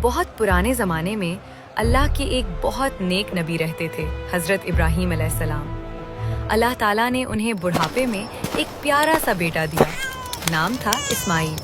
بہت پرانے زمانے میں اللہ کے ایک بہت نیک نبی رہتے تھے، حضرت ابراہیم علیہ السلام۔ اللہ تعالیٰ نے انہیں بڑھاپے میں ایک پیارا سا بیٹا دیا، نام تھا اسماعیل۔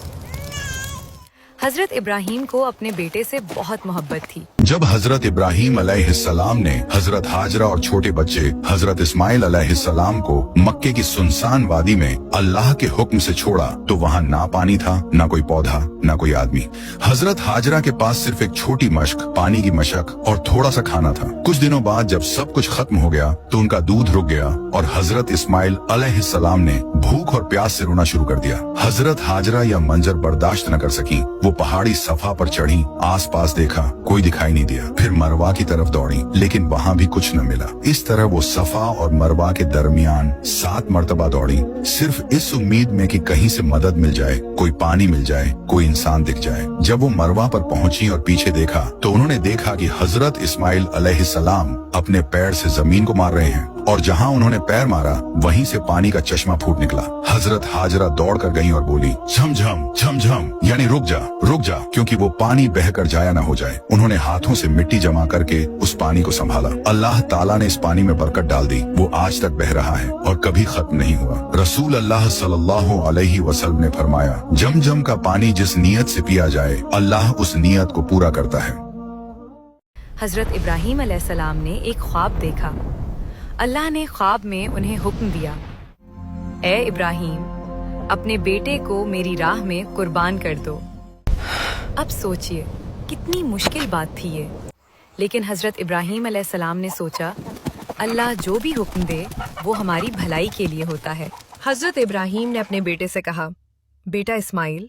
حضرت ابراہیم کو اپنے بیٹے سے بہت محبت تھی۔ جب حضرت ابراہیم علیہ السلام نے حضرت ہاجرہ اور چھوٹے بچے حضرت اسماعیل علیہ السلام کو مکے کی سنسان وادی میں اللہ کے حکم سے چھوڑا تو وہاں نہ پانی تھا، نہ کوئی پودا، نہ کوئی آدمی۔ حضرت ہاجرہ کے پاس صرف ایک چھوٹی مشق، پانی کی مشق اور تھوڑا سا کھانا تھا۔ کچھ دنوں بعد جب سب کچھ ختم ہو گیا تو ان کا دودھ رک گیا اور حضرت اسماعیل علیہ السلام نے بھوک اور پیاس سے رونا شروع کر دیا۔ حضرت ہاجرہ یہ منظر برداشت نہ کر سکی، وہ پہاڑی صفا پر چڑھی، آس پاس دیکھا، کوئی دکھائی نہیں دیا۔ پھر مروا کی طرف دوڑی لیکن وہاں بھی کچھ نہ ملا۔ اس طرح وہ صفا اور مروا کے درمیان 7 مرتبہ دوڑی، صرف اس امید میں کہ کہیں سے مدد مل جائے، کوئی پانی مل جائے، کوئی انسان دکھ جائے۔ جب وہ مروا پر پہنچی اور پیچھے دیکھا تو انہوں نے دیکھا کہ حضرت اسماعیل علیہ السلام اپنے پیر سے زمین کو مار رہے ہیں، اور جہاں انہوں نے پیر مارا وہیں سے پانی کا چشمہ پھوٹ نکلا۔ حضرت ہاجرہ دوڑ کر گئیں اور بولی، جھم جھم جھم جھم، یعنی رک جا رک جا، کیونکہ وہ پانی بہہ کر ضائع نہ ہو جائے۔ انہوں نے ہاتھوں سے مٹی جمع کر کے اس پانی کو سنبھالا۔ اللہ تعالیٰ نے اس پانی میں برکت ڈال دی، وہ آج تک بہہ رہا ہے اور کبھی ختم نہیں ہوا۔ رسول اللہ صلی اللہ علیہ وسلم نے فرمایا، جم جم کا پانی جس نیت سے پیا جائے اللہ اس نیت کو پورا کرتا ہے۔ حضرت ابراہیم علیہ السلام نے ایک خواب دیکھا۔ اللہ نے خواب میں انہیں حکم دیا، اے ابراہیم، اپنے بیٹے کو میری راہ میں قربان کر دو۔ اب سوچئے کتنی مشکل بات تھی یہ، لیکن حضرت ابراہیم علیہ السلام نے سوچا اللہ جو بھی حکم دے وہ ہماری بھلائی کے لیے ہوتا ہے۔ حضرت ابراہیم نے اپنے بیٹے سے کہا، بیٹا اسماعیل،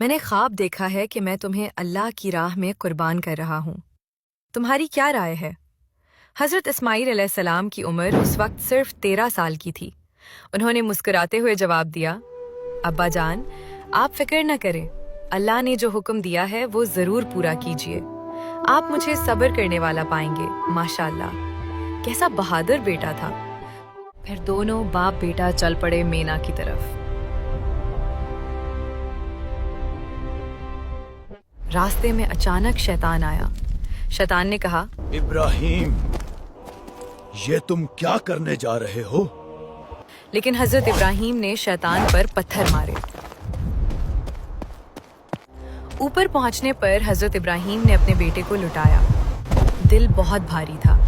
میں نے خواب دیکھا ہے کہ میں تمہیں اللہ کی راہ میں قربان کر رہا ہوں، تمہاری کیا رائے ہے؟ حضرت اسماعیل علیہ السلام کی عمر اس وقت صرف 13 سال کی تھی۔ انہوں نے مسکراتے ہوئے جواب دیا، ابا جان، آپ فکر نہ کریں، اللہ نے جو حکم دیا ہے وہ ضرور پورا کیجیے، آپ مجھے صبر کرنے والا پائیں گے۔ ماشاءاللہ، کیسا بہادر بیٹا تھا۔ پھر دونوں باپ بیٹا چل پڑے مینا کی طرف۔ راستے میں اچانک شیطان آیا۔ شیطان نے کہا، ابراہیم، یہ تم کیا کرنے جا رہے ہو؟ لیکن حضرت ابراہیم نے شیطان پر پتھر مارے۔ اوپر پہنچنے پر حضرت ابراہیم نے اپنے بیٹے کو لٹایا۔ دل بہت بھاری تھا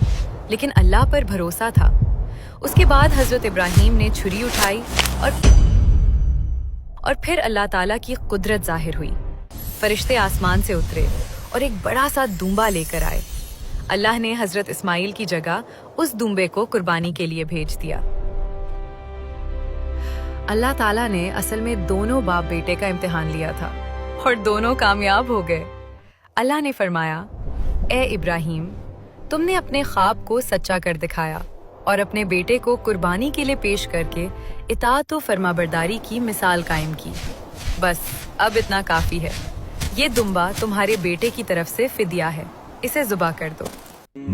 لیکن اللہ پر بھروسہ تھا۔ اس کے بعد حضرت ابراہیم نے چھری اٹھائی اور پھر اللہ تعالیٰ کی قدرت ظاہر ہوئی۔ فرشتے آسمان سے اترے اور ایک بڑا سا دمبا لے کر آئے۔ اللہ نے حضرت اسماعیل کی جگہ اس دمبے کو قربانی کے لیے بھیج دیا۔ اللہ تعالیٰ نے اصل میں دونوں باپ بیٹے کا امتحان لیا تھا اور دونوں کامیاب ہو گئے۔ اللہ نے فرمایا، اے ابراہیم، تم نے اپنے خواب کو سچا کر دکھایا اور اپنے بیٹے کو قربانی کے لیے پیش کر کے اطاعت و فرمانبرداری کی مثال قائم کی۔ بس اب اتنا کافی ہے، یہ دمبا تمہارے بیٹے کی طرف سے فدیہ ہے، اسے ذبح کر دو۔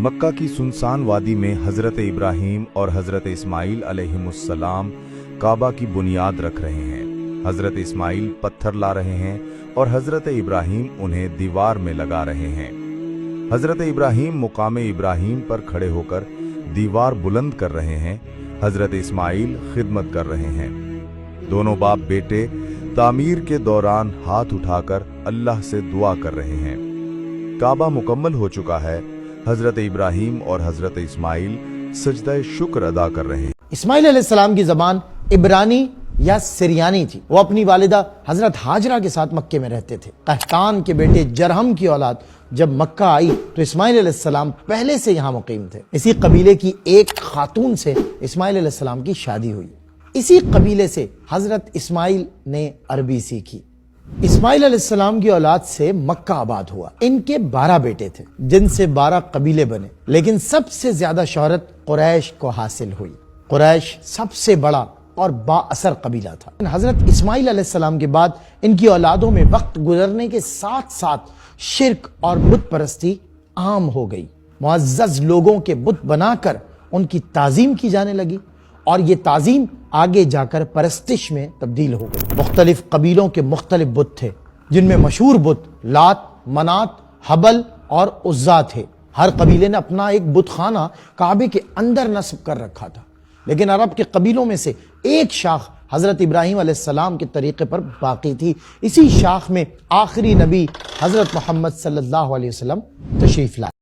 مکہ کی سنسان وادی میں حضرت ابراہیم اور حضرت اسماعیل علیہ السلام کعبہ کی بنیاد رکھ رہے ہیں۔ حضرت اسماعیل پتھر لا رہے ہیں اور حضرت ابراہیم انہیں دیوار میں لگا رہے ہیں۔ حضرت ابراہیم مقام ابراہیم پر کھڑے ہو کر دیوار بلند کر رہے ہیں، حضرت اسماعیل خدمت کر رہے ہیں۔ دونوں باپ بیٹے تعمیر کے دوران ہاتھ اٹھا کر اللہ سے دعا کر رہے ہیں۔ کعبہ مکمل ہو چکا ہے، حضرت ابراہیم اور حضرت اسماعیل سجدہ شکر ادا کر رہے ہیں۔ اسماعیل علیہ السلام کی زبان عبرانی یا سریانی تھی۔ وہ اپنی والدہ حضرت ہاجرہ کے ساتھ مکے میں رہتے تھے۔ قحطان کے بیٹے جرہم کی اولاد جب مکہ آئی تو اسماعیل علیہ السلام پہلے سے یہاں مقیم تھے۔ اسی قبیلے کی ایک خاتون سے اسماعیل علیہ السلام کی شادی ہوئی۔ اسی قبیلے سے حضرت اسماعیل نے عربی سیکھی۔ اسماعیل علیہ السلام کی اولاد سے مکہ آباد ہوا۔ ان کے 12 بیٹے تھے جن سے 12 قبیلے بنے، لیکن سب سے زیادہ شہرت قریش کو حاصل ہوئی۔ قریش سب سے بڑا اور با اثر قبیلہ تھا۔ حضرت اسماعیل علیہ السلام کے بعد ان کی اولادوں میں وقت گزرنے کے ساتھ ساتھ شرک اور بت پرستی عام ہو گئی۔ معزز لوگوں کے بت بنا کر ان کی تعظیم کی جانے لگی اور یہ تعظیم آگے جا کر پرستش میں تبدیل ہو گئی۔ مختلف قبیلوں کے مختلف بت تھے جن میں مشہور بت لات، منات حبل اور عزا تھے۔ ہر قبیلے نے اپنا ایک بت خانہ کعبے کے اندر نصب کر رکھا تھا، لیکن عرب کے قبیلوں میں سے ایک شاخ حضرت ابراہیم علیہ السلام کے طریقے پر باقی تھی۔ اسی شاخ میں آخری نبی حضرت محمد صلی اللہ علیہ وسلم تشریف لائے۔